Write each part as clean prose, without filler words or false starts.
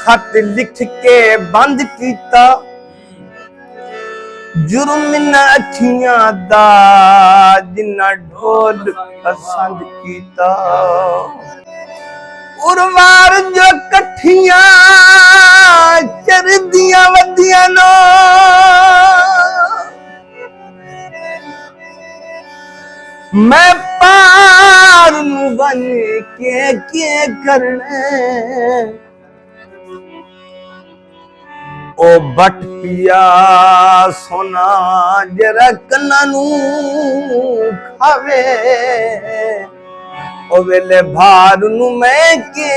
खत लिख के बंद कीता जुर्म न अखियां दा जिन्ना ढोल पसंद कीता उर्वार जो कठियां चरदियां वदियां नो मैं पार नू बन के करने ओ बट पिया सोना जरा कन्ना नू खावे ओ वेले भार नू मैं के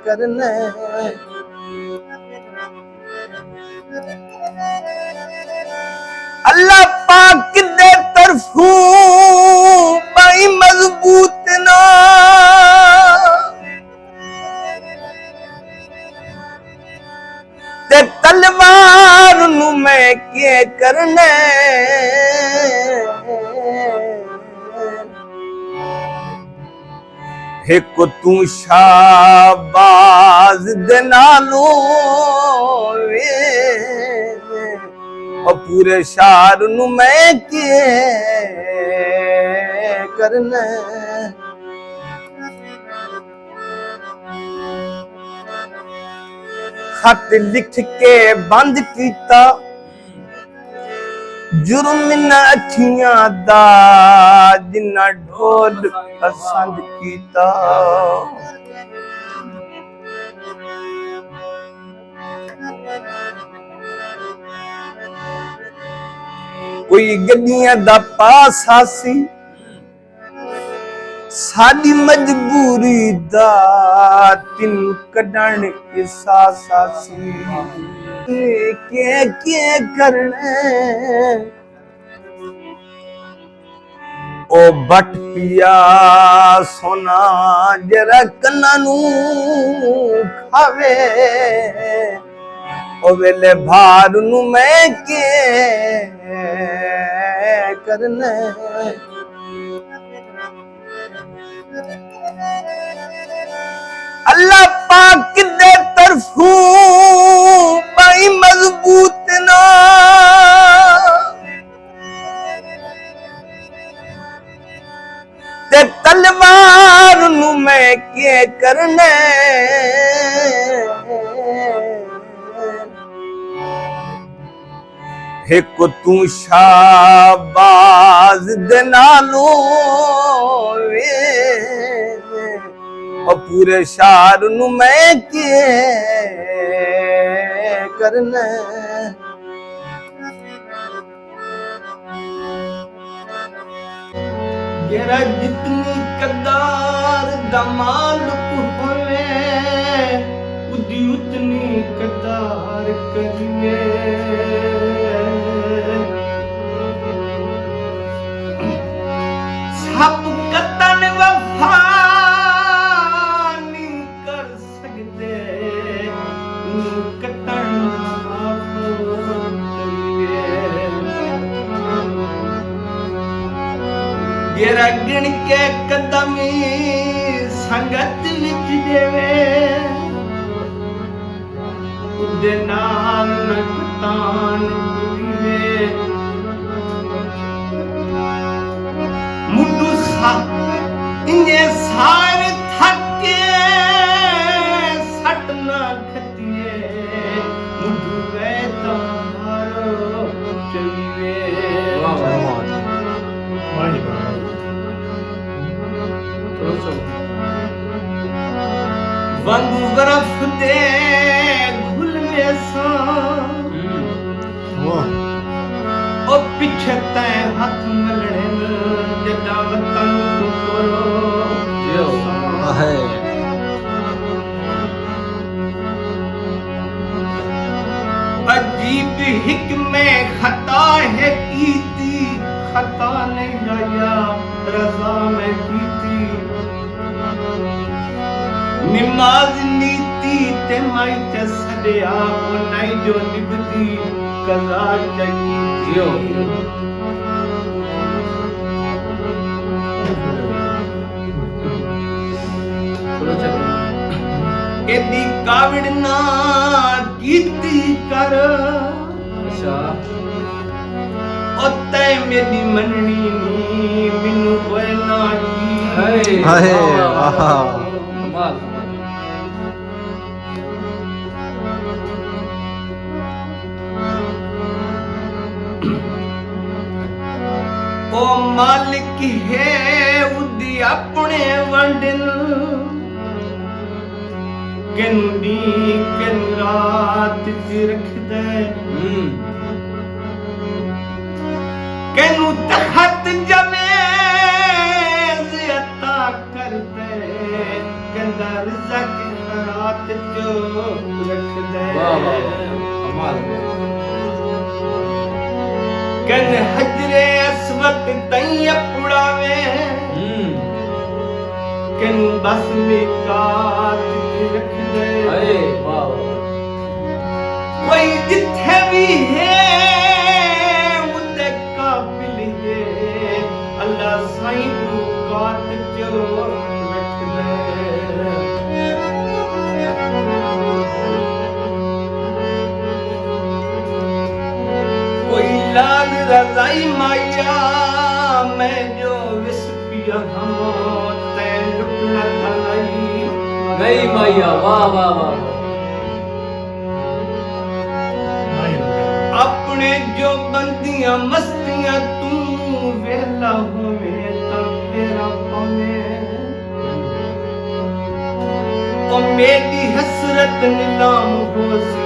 करने अल्लाह पाक दे तरफू बाई मजबूत ना ते तलवार नू मैं के करने एक तू शाबाज दे नालो और पूरे शार नू मैं के करने खत लिख के बंद कीता जुर्म न अखियां दा जिन्ना ढोल पसंद कीता कोई गड्डियां दा पासा सी साडी मजबूरी दा तिन कढण एहसासा सी के करने ओ बट पिया सोना जरा कन्ना नू खावे ओ वेले भार नू मैं के करने अल्लाह पाक दे तरफू बाई मजबूत ना ते तलवार नू मैं के करने एक तू शाबाज दे नालो और पूरे शार नू मैं के करने जरा जितनी कदार दा मालिक होवे उदी उतनी कदार करिए सब कतन वफा गिर गिन के कदमी संगत विच देवे उदे नाल नकतान दुवे मुंडू सा इने सारे थके सट ना खतिए मुंडू वे तारो चलिए वाह वाह वंगू बर्फ दे घुल में सा ओ पिछे तै हाथ मिलने जदा वतन तू करो है अजीब हिकमे खता है कीती खता नहीं गया रजा में कीती निमाज नीति ते माई च सदिया ओ नाई जो निभती कला चकीतियो एदी कावड़ ना कीती कर अच्छा ओते मेरी मननी नी मिनू होए ना की हाय वाह कमाल ओ मालिक है उदी अपने वंडन किनु दी किनु रात च रखदे किनु तखत जमे अता करदे कंदा रज़क रात चो रखदे वाह वाह कमाल कन हजरे अस्वद तई पुड़ावे कन बस में कात रख दे अरे वाह कोई जिथे भी है उते काबिल है अल्लाह साईं को कात जो रख दे कोई लाल रजाई माया मैं जो विस पिया हम तै लुटना तलाई नहीं माया वाह वाह वाह अपने जो बंदियां मस्तियां तू वेला होवे ता फेरा पावे ओ मेरी हसरत नीलाम हो सी